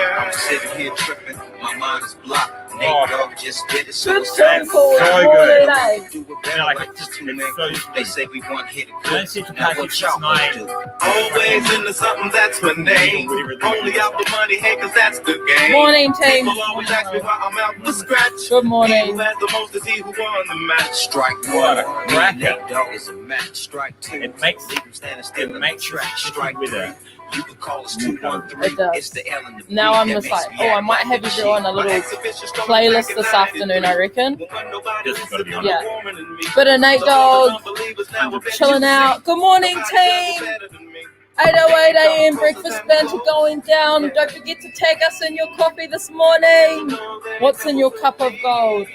I'm sitting here tripping, my mind is blocked. Nate Dogg just did it, so it's Good. They say we want hit it good. Let's see if Now what y'all gonna do? Always into something, that's my name. Only out for money, hey, cause that's the game. Morning, team. People always ask me why I'm out for scratch. Good morning. Who has the most is he who won the match. Strike What a one. cracker. Nate Dogg is a match. Strike two. It makes Leave him standing still in the track. Strike with three. a. You can call us 213. It does. It's the L and the B. Now I'm just like, I might have you on a little playlist this afternoon, I reckon. Just gotta be Yeah. Bit of Nate Dogg, chilling out. Good morning, team. 8:08 a.m. Breakfast Banter going down. Don't forget to tag us in your coffee this morning. What's in your cup of gold?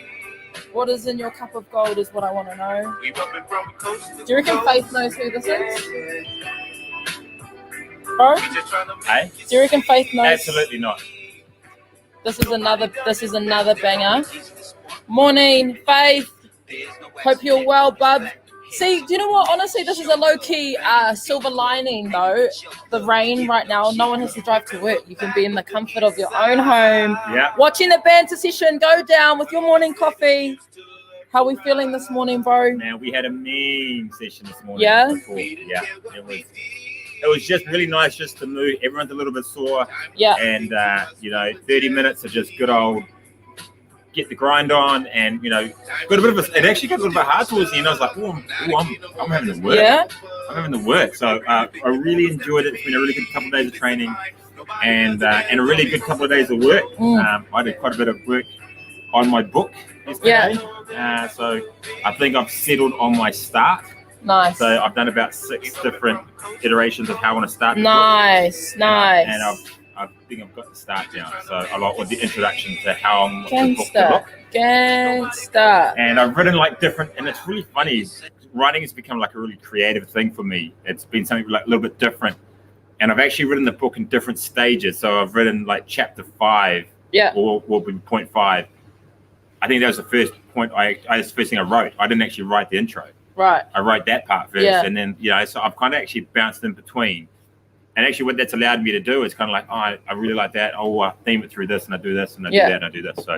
What is in your cup of gold is what I want to know. Do you reckon Faith knows who this is? Bro? Hey? Do you reckon Faith knows? Absolutely not. This is another banger. Morning, Faith. Hope you're well, bub. See, do you know what? Honestly, this is a low-key silver lining, though. The rain right now, no one has to drive to work. You can be in the comfort of your own home. Yeah. Watching the banter session go down with your morning coffee. How are we feeling this morning, bro? Man, we had a mean session this morning. Yeah? Yeah. It was just really nice just to move. Everyone's a little bit sore. Yeah. And, 30 minutes of just good old get the grind on. And, got a bit of it actually got a little bit hard towards the end. I was like, I'm having to work. Yeah. I'm having to work. So I really enjoyed it. It's been a really good couple of days of training and a really good couple of days of work. I did quite a bit of work on my book yesterday. Yeah. So I think I've settled on my start. Nice. So I've done about 6 different iterations of how I want to start the nice. book. And I think I've got the start down. So I like with the introduction to how I'm the book to look. Gangsta. And I've written like different, and it's really funny. Writing has become like a really creative thing for me. It's been something like a little bit different. And I've actually written the book in different stages. So I've written like chapter 5 or will be point 5. I think that was the first point that's the first thing I wrote. I didn't actually write the intro. Right. I wrote that part first, and then so I've kind of actually bounced in between. And actually, what that's allowed me to do is kind of like, I really like that. I theme it through this, and I do this, and I do that, and I do this. So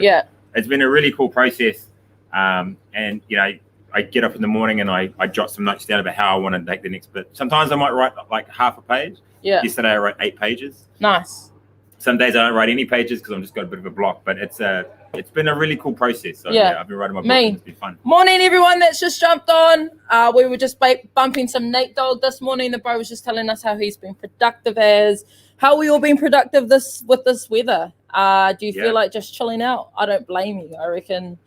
it's been a really cool process. And I get up in the morning and I jot some notes down about how I want to take the next bit. Sometimes I might write like half a page. Yeah. Yesterday I wrote 8 pages. Nice. Some days I don't write any pages because I've just got a bit of a block. But it's been a really cool process. So I've been writing my book and it's been fun. Morning, everyone that's just jumped on. We were just bumping some Nate Dogg this morning. The bro was just telling us how he's been productive how we all been productive with this weather. Do you feel like just chilling out? I don't blame you. I reckon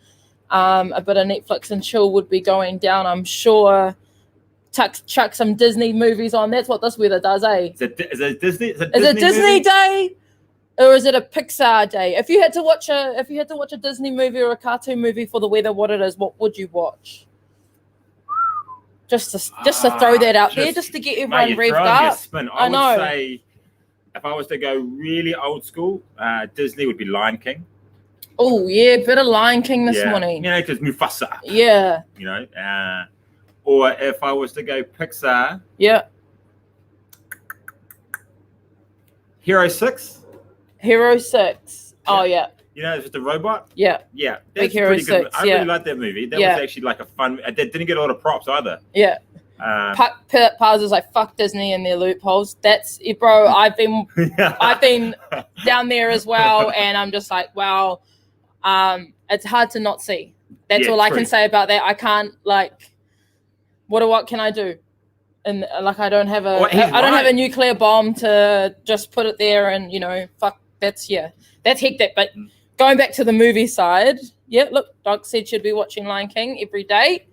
a bit of Netflix and chill would be going down. I'm sure chuck some Disney movies on. That's what this weather does, eh? Is it Disney? Is it Disney day? Or is it a Pixar day? If you had to watch a Disney movie or a cartoon movie for the weather, what would you watch? Just to throw that out there, just to get everyone revved up. I would say if I was to go really old school, Disney would be Lion King. Oh yeah, bit of Lion King this morning. Because Mufasa. Yeah. Or if I was to go Pixar. Yeah. Hero 6. Hero 6. Oh yeah. It's just a robot. Yeah. Yeah. Big Hero 6. I really liked that movie. That was actually like a fun. It didn't get a lot of props either. Yeah. Paz is like, fuck Disney and their loopholes. That's it, bro. I've been down there as well, and I'm just like, wow. It's hard to not see. That's all I can say about that. I can't what can I do? And I don't have a nuclear bomb to just put it there and fuck. That's hectic. But going back to the movie side, look, Doc said she'd be watching Lion King every day.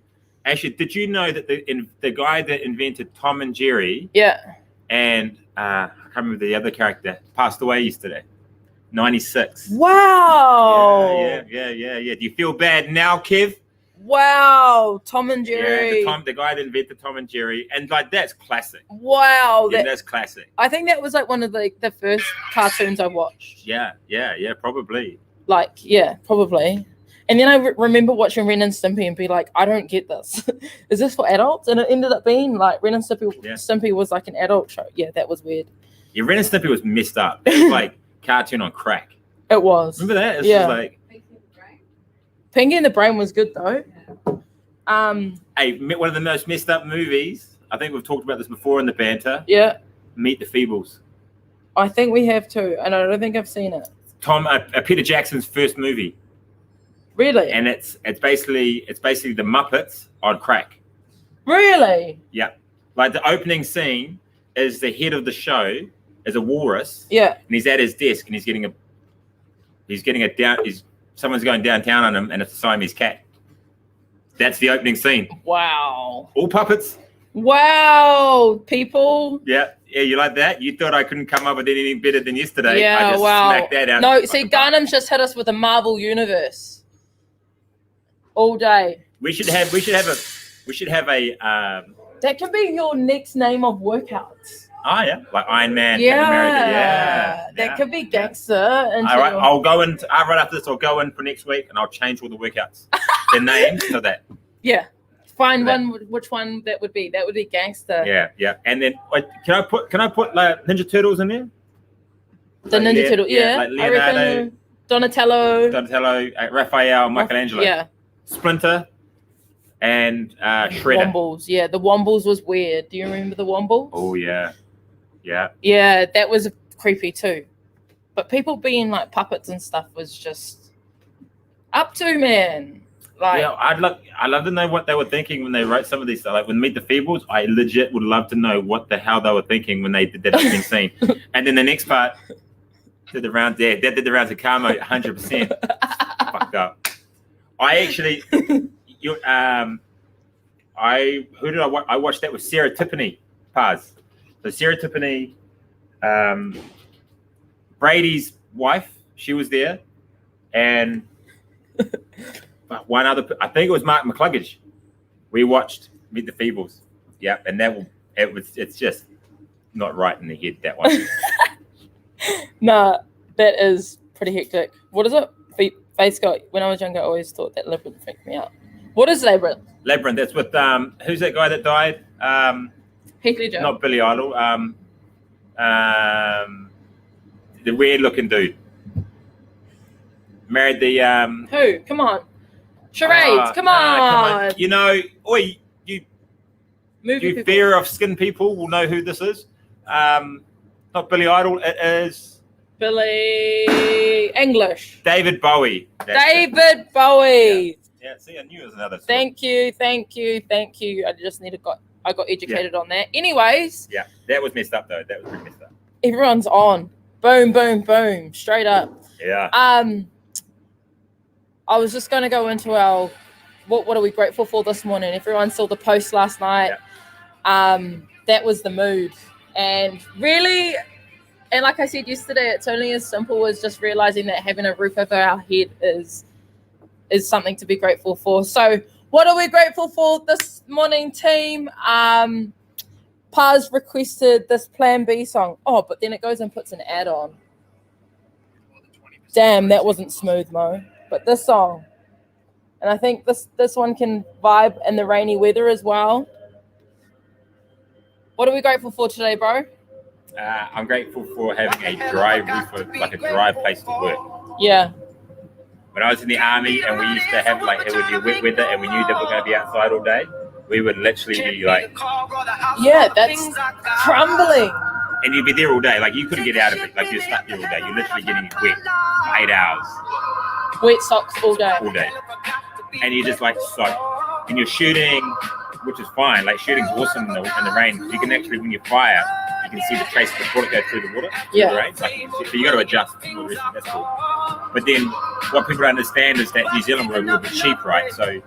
Actually, did you know that the guy that invented Tom and Jerry? And I can't remember the other character passed away yesterday. 96. Wow. Yeah. Do you feel bad now, Kev? Wow, Tom and Jerry. Yeah, the guy that invented Tom and Jerry, and that's classic. Wow, that's classic. I think that was one of the first cartoons I watched. Yeah, probably. Probably. And then I remember watching Ren and Stimpy and be like, I don't get this. Is this for adults? And it ended up being like Ren and Stimpy was like an adult show. Yeah, that was weird. Yeah, Ren and Stimpy was messed up. It was like cartoon on crack. It was. Remember that? It's Yeah. just like, Pinky and the Brain was good though. hey, one of the most messed up movies. I think we've talked about this before in the banter. Yeah. Meet the Feebles. I think we have too, and I don't think I've seen it. Peter Jackson's first movie. Really? And it's basically the Muppets on crack. Really? Yeah. Like the opening scene is the head of the show is a walrus. Yeah. And he's at his desk and someone's going downtown on him and it's a Siamese cat. That's the opening scene. Wow. All puppets. Wow, people. Yeah, you like that? You thought I couldn't come up with anything better than yesterday. Yeah, I just smacked that out. No, see, Garnham's just hit us with a Marvel universe all day. We should have a that can be your next name of workouts. Oh yeah, like Iron Man. Yeah, that could be gangster. All right, I'll go in. Right after this, I'll go in for next week, and I'll change all the workouts, the names to that. Yeah, find one. Which one that would be? That would be gangster. Yeah. And then can I put like Ninja Turtles in there? The like Ninja Turtle. Yeah, like Leonardo, Donatello, Raphael, Michelangelo. Yeah. Splinter. And Shredder. Wombles, yeah. The Wombles was weird. Do you remember the Wombles? Oh yeah. Yeah, that was creepy too. But people being like puppets and stuff was just up to, man. Like, yeah, I'd love to know what they were thinking when they wrote some of these stuff. Like when Meet the Feebles, I legit would love to know what the hell they were thinking when they did that opening scene. And then the next part did the rounds there. That did the rounds of Carmo 100%. Fucked up. I actually I watched that with Sarah Tiffany Paz. So Sarah Tiffany, Brady's wife, she was there, and one other. I think it was Mark McCluggage. We watched Meet the Feebles. Yeah, and it's just not right in the head, that one. Nah, that is pretty hectic. What is it? Face got. When I was younger, I always thought that Labyrinth freaked me out. What is Labyrinth? Labyrinth. That's with who's that guy that died? Heath Ledger. Not Billy Idol. The weird-looking dude. Married the Who? Come on. Charades. Come on. You know, you Movie fear of skin people will know who this is. Not Billy Idol. It is Billy English. David Bowie. David Bowie. Yeah. See, I knew it was another. Thank you. I got educated on that. Anyways. Yeah, that was messed up though. That was pretty messed up. Everyone's on. Boom, boom, boom. Straight up. Yeah. I was just going to go into our what are we grateful for this morning. Everyone saw the post last night. Yeah. That was the mood. And really, and like I said yesterday, it's only as simple as just realizing that having a roof over our head is something to be grateful for. So what are we grateful for this morning, team? Paz requested this Plan B song. Oh, but then it goes and puts an ad on. Damn, that wasn't smooth, Mo. But this song. And I think this one can vibe in the rainy weather as well. What are we grateful for today, bro? I'm grateful for having a dry roof, like a dry place to work. Yeah. When I was in the army and we used to have it would be wet weather and we knew that we were going to be outside all day, we would literally be like... Yeah, that's crumbling. And you'd be there all day. Like you couldn't get out of it. Like you're stuck there all day. You're literally getting wet for 8 hours. Wet socks all day. All day. And you're just like, and you're shooting, which is fine. Like shooting's awesome in the rain. You can actually, when you fire, you can see the trace of the bullet go through the water. Yeah. The rain. So you got to adjust. That's cool. But then what people don't understand is that New Zealand were a little bit cheap, right? So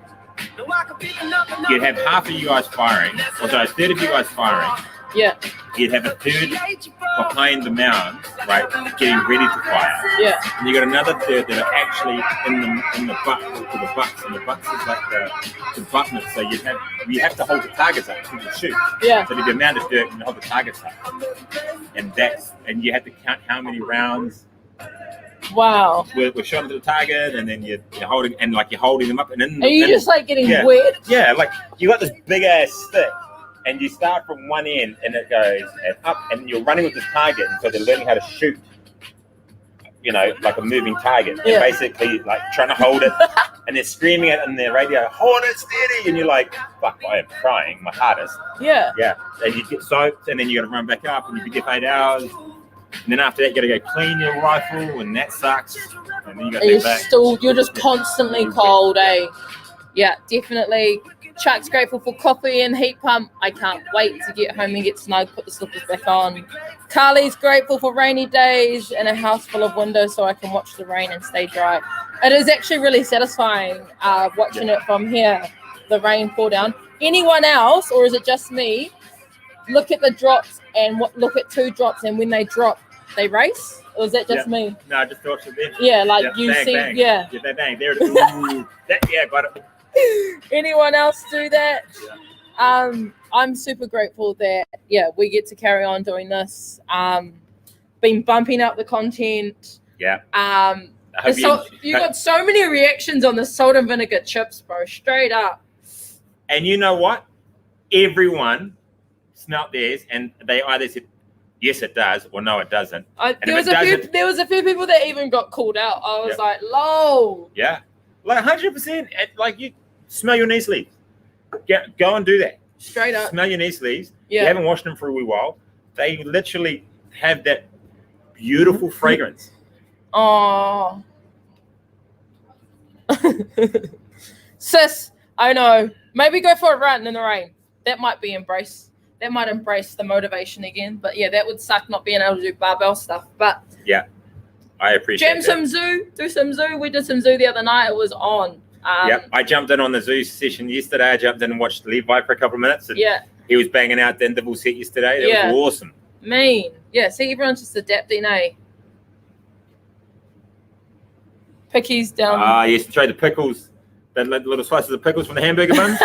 you'd have half of you guys firing, or so a third of you guys firing. Yeah. You'd have a third behind the mound, right, getting ready to fire. Yeah. And you got another third that are actually in the butt, to the butts, and the butts is like the buttons. So you have to hold the targets up to shoot. Yeah. So there'd be the amount of dirt and hold the targets up, and you have to count how many rounds. Wow. We're shot into the target, and then you're holding them up, and then. Are you just like getting wet? Yeah, like you got this big ass stick. And you start from one end, and it goes and up, and you're running with the target, and so they're learning how to shoot. you know, like a moving target, and basically like trying to hold it, and they're screaming it in their radio, hold it steady, and you're like, fuck, I am trying my hardest. Yeah. And you get soaked, and then you got to run back up, and you can get 8 hours, and then after that you got to go clean your rifle, and that sucks, and then you got to get back. You're just constantly cold, eh? Yeah, definitely. Chuck's grateful for coffee and heat pump. I can't wait to get home and get snug, put the slippers back on. Carly's grateful for rainy days and a house full of windows so I can watch the rain and stay dry. It is actually really satisfying watching it from here, the rain fall down. Anyone else, or is it just me, look at the drops and look at 2 drops, and when they drop, they race? Or is that just me? No, I just watched it then. Yeah, like you bang, see, bang. yeah. Yeah, bang. There it is. Ooh, got it. Anyone else do that? I'm super grateful that we get to carry on doing this. Been bumping up the content. Yeah. You got so many reactions on the salt and vinegar chips, bro. Straight up. And you know what? Everyone smelt theirs, and they either said yes, it does, or no, it doesn't. There was a few people that even got called out. I was like, lol. Yeah. Like 100%. Like, you smell your knee sleeves. Go and do that. Straight up. Smell your knee sleeves. Yeah. You haven't washed them for a wee while. They literally have that beautiful fragrance. Oh. Sis, I know. Maybe go for a run in the rain. That might embrace the motivation again. But yeah, that would suck not being able to do barbell stuff. But yeah. I appreciate that. Do some zoo. We did some zoo the other night. It was on. I jumped in on the zoo session yesterday. I jumped in and watched Levi for a couple of minutes. And he was banging out the interval set yesterday. That was awesome. Mean. Yeah, see, everyone's just adapting, eh? Pickies down. Yes, try the pickles, the little slices of pickles from the hamburger buns.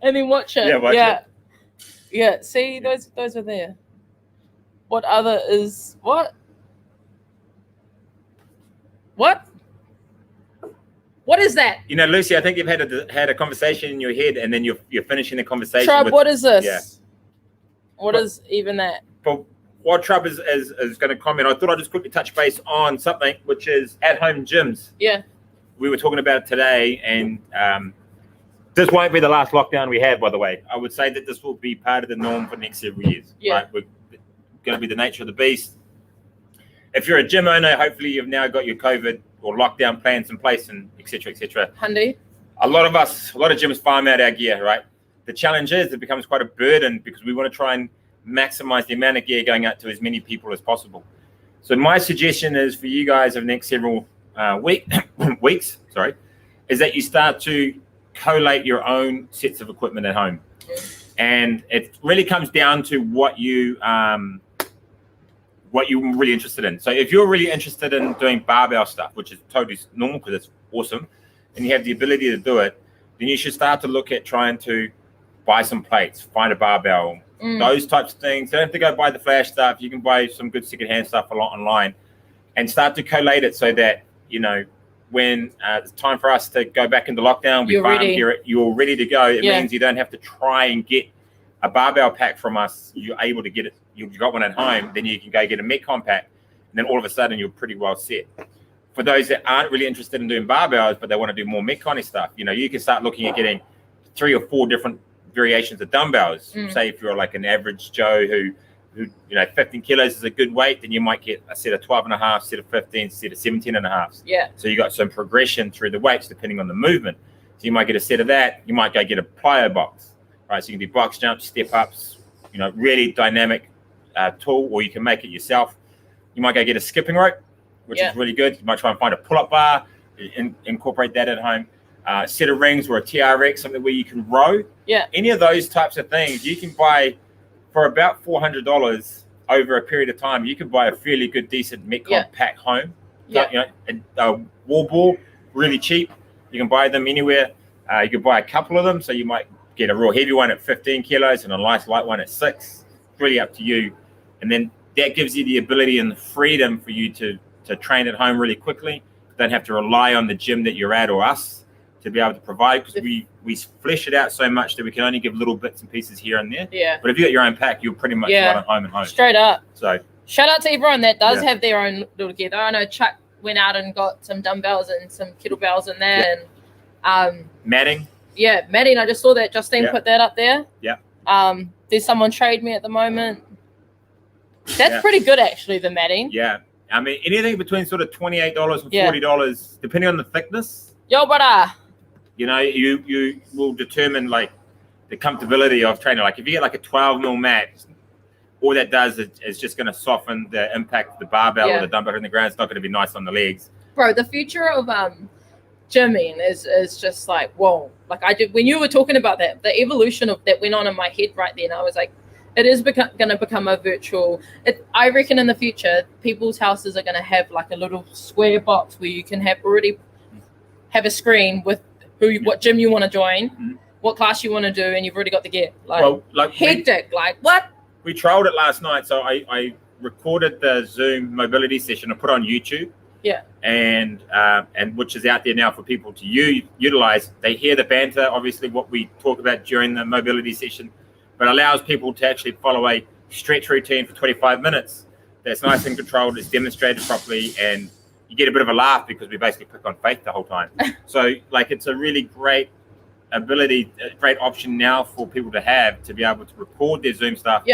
And then watch it. Yeah, Yeah, see, those are there. What other is... What? What is that? You know, Lucy, I think you've had a conversation in your head, and then you're finishing the conversation. Trub, what is this? Yeah. What is even that? But what Trub is going to comment, I thought I'd just quickly touch base on something, which is at-home gyms. Yeah. We were talking about it today, and this won't be the last lockdown we have, by the way. I would say that this will be part of the norm for the next several years. Yeah. Right? We're going to be the nature of the beast. If you're a gym owner, hopefully you've now got your COVID or lockdown plans in place, and et cetera, et cetera. Handy. A lot of gyms farm out our gear, right? The challenge is it becomes quite a burden because we want to try and maximize the amount of gear going out to as many people as possible. So my suggestion is for you guys over the next several weeks, is that you start to collate your own sets of equipment at home. And it really comes down to what you're really interested in. So if you're really interested in doing barbell stuff, which is totally normal because it's awesome, and you have the ability to do it, then you should start to look at trying to buy some plates, find a barbell, those types of things. You don't have to go buy the flash stuff. You can buy some good secondhand stuff a lot online and start to collate it so that, you know, when it's time for us to go back into lockdown, you're ready to go. It means you don't have to try and get a barbell pack from us. You're able to get it. You've got one at home. Then you can go get a Metcon pack. And then all of a sudden, you're pretty well set. For those that aren't really interested in doing barbells, but they want to do more Metcon stuff, you know, you can start looking at getting 3 or 4 different variations of dumbbells. Say if you're like an average Joe who, you know, 15 kilos is a good weight, then you might get a set of 12.5, set of 15, set of 17.5. Yeah. So you got some progression through the weights depending on the movement. So you might get a set of that. You might go get a plyo box, right? So you can do box jumps, step ups, you know, really dynamic tool, or you can make it yourself. You might go get a skipping rope, which is really good. You might try and find a pull-up bar, incorporate that at home. Set of rings or a TRX, something where you can row. Yeah. Any of those types of things you can buy for about $400 over a period of time. You can buy a fairly good, decent Metcon pack home. Yeah. You know, a wall ball, really cheap. You can buy them anywhere. You can buy a couple of them. So you might get a real heavy one at 15 kilos and a nice light one at 6. It's really up to you. And then that gives you the ability and the freedom for you to train at home really quickly. Don't have to rely on the gym that you're at or us to be able to provide, because we flesh it out so much that we can only give little bits and pieces here and there. Yeah. But if you got your own pack, you're pretty much right at home and home. Straight up. So Shout out to everyone that does have their own little gear. I know Chuck went out and got some dumbbells and some kettlebells in there, and matting. Yeah, matting. I just saw that Justine put that up there. Yeah. There's someone trade me at the moment. That's pretty good, actually, the matting. Yeah. I mean, anything between sort of $28 and $40, depending on the thickness. Yo, brother. You know, you will determine like the comfortability of training. Like if you get like a 12 mil mat, all that does is just going to soften the impact of the barbell or the dumbbell in the ground. It's not going to be nice on the legs. Bro, the future of gymming is just like, whoa. Like when you were talking about that, the evolution of that went on in my head right then. I was like, it is going to become a virtual. I reckon in the future, people's houses are going to have like a little square box where you can have a screen with what gym you want to join, what class you want to do, and you've already got the gear. Like hectic. What? We trialed it last night. So I recorded the Zoom mobility session and put it on YouTube. Yeah. And which is out there now for people to utilize. They hear the banter, obviously what we talk about during the mobility session, but allows people to actually follow a stretch routine for 25 minutes. That's nice and controlled. It's demonstrated properly, and you get a bit of a laugh because we basically pick on Faith the whole time. So like it's a really great ability, a great option now for people to have to be able to record their Zoom stuff,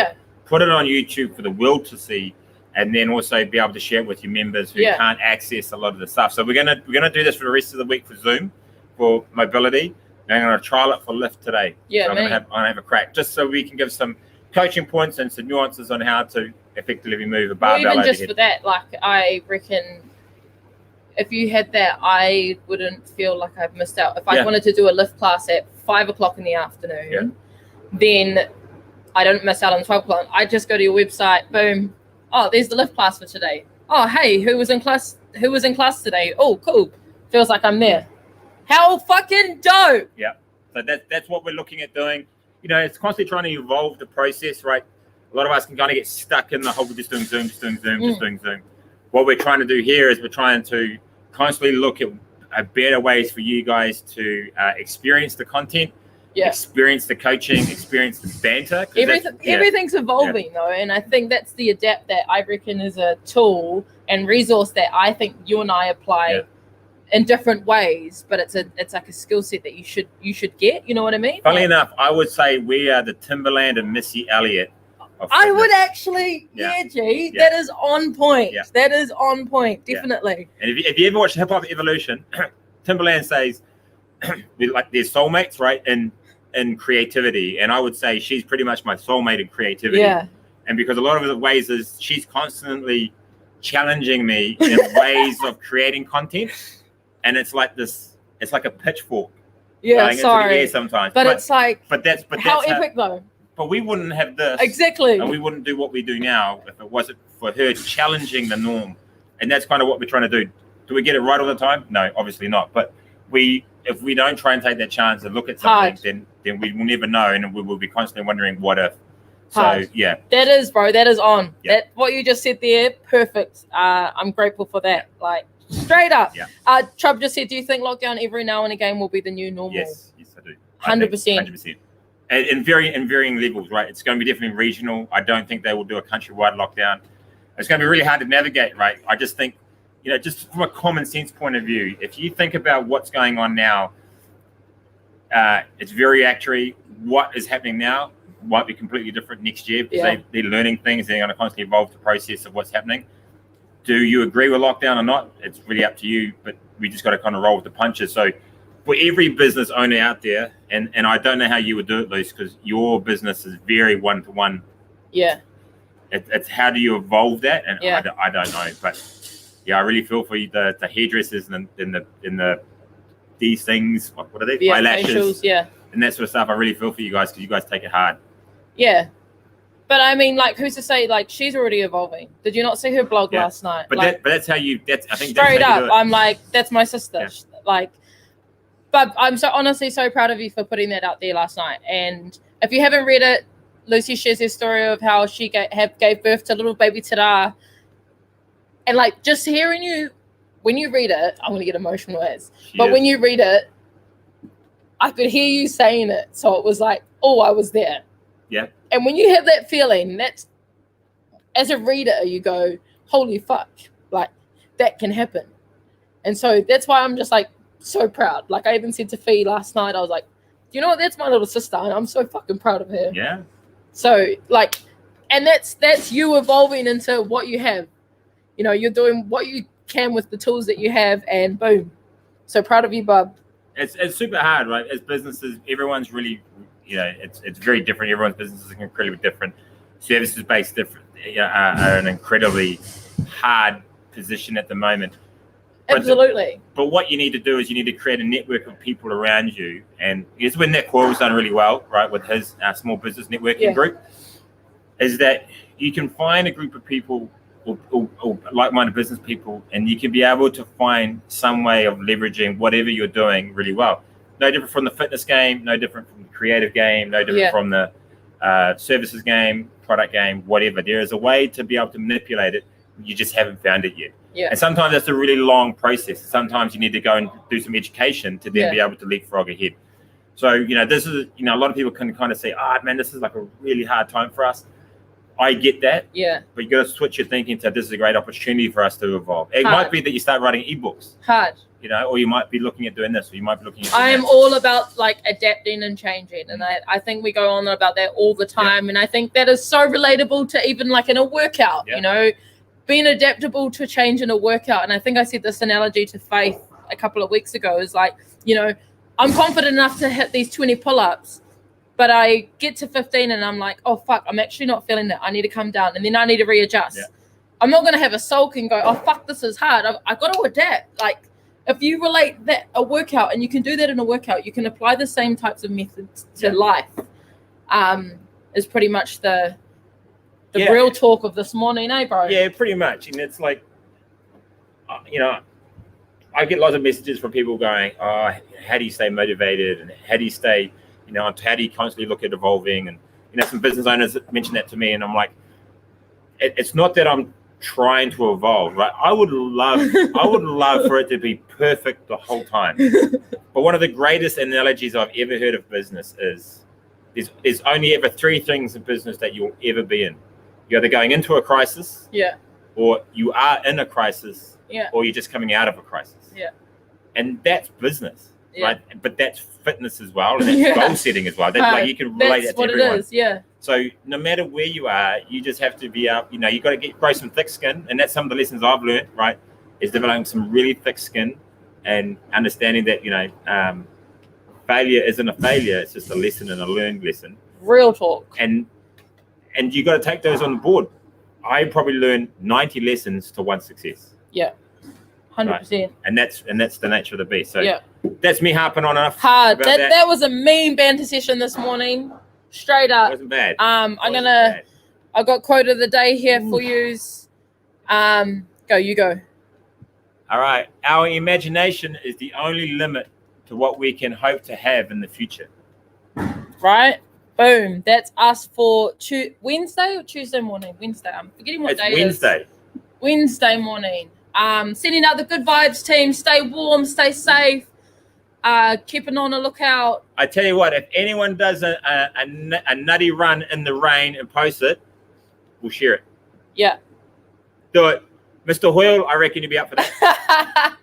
put it on YouTube for the world to see, and then also be able to share it with your members who can't access a lot of the stuff. So we're gonna do this for the rest of the week for Zoom, for mobility. And I'm gonna trial it for lift today. Yeah, so I'm gonna have a crack just so we can give some coaching points and some nuances on how to effectively move a barbell. Even just for that, like I reckon, if you had that, I wouldn't feel like I've missed out. If I wanted to do a lift class at 5 o'clock in the afternoon, then I don't miss out on 12 o'clock. I just go to your website, boom. Oh, there's the lift class for today. Oh, hey, who was in class today? Oh, cool. Feels like I'm there. How fucking dope. Yeah. So that's what we're looking at doing. You know, it's constantly trying to evolve the process, right? A lot of us can kind of get stuck in the whole, we're just doing Zoom, just doing Zoom. What we're trying to do here is we're trying to constantly look at better ways for you guys to experience the content, experience the coaching, experience the banter. Everything's evolving though, and I think that's the adapt that I reckon is a tool and resource that I think you and I apply in different ways, but it's like a skill set that you should get. You know what I mean? Funnily enough, I would say we are the Timberland and Missy Elliott. I would actually, that is on point. Yeah. That is on point, definitely. Yeah. And if you ever watch Hip Hop Evolution, Timberland says like they're soulmates, right? In creativity, and I would say she's pretty much my soulmate in creativity. Yeah. And because a lot of the ways is she's constantly challenging me in ways of creating content, and it's like a pitchfork. Yeah, sorry. Sometimes, but it's like, but that's how epic though. But we wouldn't have this. Exactly. And we wouldn't do what we do now if it wasn't for her challenging the norm. And that's kind of what we're trying to do. Do we get it right all the time? No, obviously not. But if we don't try and take that chance and look at something, then we will never know, and we will be constantly wondering what if. So, yeah. That is, bro. That is on. Yeah. What you just said there, perfect. I'm grateful for that. Yeah. Like, straight up. Yeah. Chubb just said, do you think lockdown every now and again will be the new normal? Yes, I do. 100%. 100%. In varying levels, right? It's going to be definitely regional. I don't think they will do a countrywide lockdown. It's going to be really hard to navigate, right? I just think, just from a common sense point of view, if you think about what's going on now, it's very accurate. What is happening now might be completely different next year because they're learning things. They're going to constantly evolve the process of what's happening. Do you agree with lockdown or not? It's really up to you, but we just got to kind of roll with the punches. So for every business owner out there, and I don't know how you would do it, Luce, because your business is very one-to-one. Yeah. It's how do you evolve that? And I don't know. But, I really feel for you, the hairdressers and the these things, what are they? Eyelashes. Facials, and that sort of stuff. I really feel for you guys because you guys take it hard. Yeah. But I mean, like, who's to say, like, she's already evolving. Did you not see her blog last night? But like, that's how you, I think straight that's how you up, do it. I'm like, that's my sister. Yeah. Like, but I'm honestly so proud of you for putting that out there last night. And if you haven't read it, Lucy shares her story of how she gave birth to little baby Tara. And like, just hearing you, when you read it, I'm going to get emotional when you read it, I could hear you saying it. So it was like, oh, I was there. Yeah. And when you have that feeling, as a reader, you go, holy fuck, like that can happen. And so that's why I'm just like so proud. Like I even said to Fee last night, I was like, you know what, that's my little sister and I'm so fucking proud of her. Yeah. So like, and that's you evolving into what you have. You know, you're doing what you can with the tools that you have and boom. So proud of you, bub. It's super hard, right? As businesses, everyone's really, you know, it's very different. Everyone's business is incredibly different. Services based different are an incredibly hard position at the moment. Absolutely. But what you need to do is you need to create a network of people around you. And it's when Nick Coyle's done really well, right, with his small business networking group, is that you can find a group of people or like-minded business people, and you can be able to find some way of leveraging whatever you're doing really well. No different from the fitness game, no different from the creative game, no different from the services game, product game, whatever. There is a way to be able to manipulate it. You just haven't found it yet. Yeah. And sometimes that's a really long process. Sometimes you need to go and do some education to then be able to leapfrog ahead. So, you know, this is, you know, a lot of people can kind of say, man, this is like a really hard time for us. I get that. Yeah. But you got to switch your thinking to this is a great opportunity for us to evolve. It might be that you start writing ebooks. Hard. You know, or you might be looking at doing this, or you might be looking at I am all about like adapting and changing. And I think we go on about that all the time. And I think that is so relatable to even like in a workout, you know, being adaptable to change in a workout. And I think I said this analogy to Faith a couple of weeks ago is like, you know, I'm confident enough to hit these 20 pull-ups, but I get to 15 and I'm like, oh, fuck, I'm actually not feeling that. I need to come down and then I need to readjust. Yeah. I'm not going to have a sulk and go, oh, fuck, this is hard. I've got to adapt. Like if you relate that a workout and you can do that in a workout, you can apply the same types of methods to life is pretty much the real talk of this morning, eh, bro? Yeah, pretty much. And it's like, you know, I get lots of messages from people going, oh, how do you stay motivated? And how do you stay, you know, how do you constantly look at evolving? And, you know, some business owners mention that to me. And I'm like, it's not that I'm trying to evolve, right? I would love for it to be perfect the whole time. But one of the greatest analogies I've ever heard of business is there's only ever three things in business that you'll ever be in. You're either going into a crisis, or you are in a crisis, or you're just coming out of a crisis. And that's business, right? But that's fitness as well, and that's goal setting as well. That's like you can relate that to everyone. It is, So no matter where you are, you just have to be up. You know, you got to grow some thick skin, and that's some of the lessons I've learned. Right, is developing some really thick skin, and understanding that failure isn't a failure; it's just a lesson and a learned lesson. Real talk. And you got to take those on board. I probably learned 90 lessons to one success. 100%. And that's the nature of the beast. So that's me harping on enough. Hard. That was a mean banter session this morning. Straight up. It wasn't bad. I got quote of the day here for yous. You go. All right. Our imagination is the only limit to what we can hope to have in the future. Right? Boom. That's us for Wednesday or Tuesday morning? Wednesday. I'm forgetting what day it is. Wednesday morning. Sending out the good vibes, team. Stay warm, stay safe. Keeping on a lookout. I tell you what, if anyone does a nutty run in the rain and posts it, we'll share it. Yeah. Do it. Mr. Hoyle, I reckon you'll be up for that.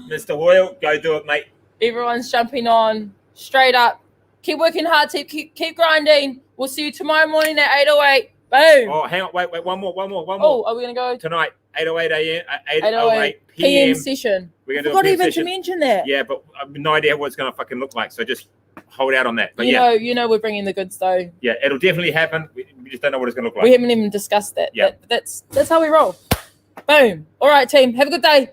Mr. Hoyle, go do it, mate. Everyone's jumping on. Straight up. Keep working hard, team. Keep grinding. We'll see you tomorrow morning at 8:08. Boom. Oh, hang on. Wait. One more. Oh, are we going to go? Tonight, 8:08 a.m. 8:08 p.m. session. We're going to do a even session. To mention that. Yeah, but I have no idea what it's going to fucking look like. So just hold out on that. But you know we're bringing the goods, though. Yeah, it'll definitely happen. We just don't know what it's going to look like. We haven't even discussed that. Yeah. That's how we roll. Boom. All right, team. Have a good day.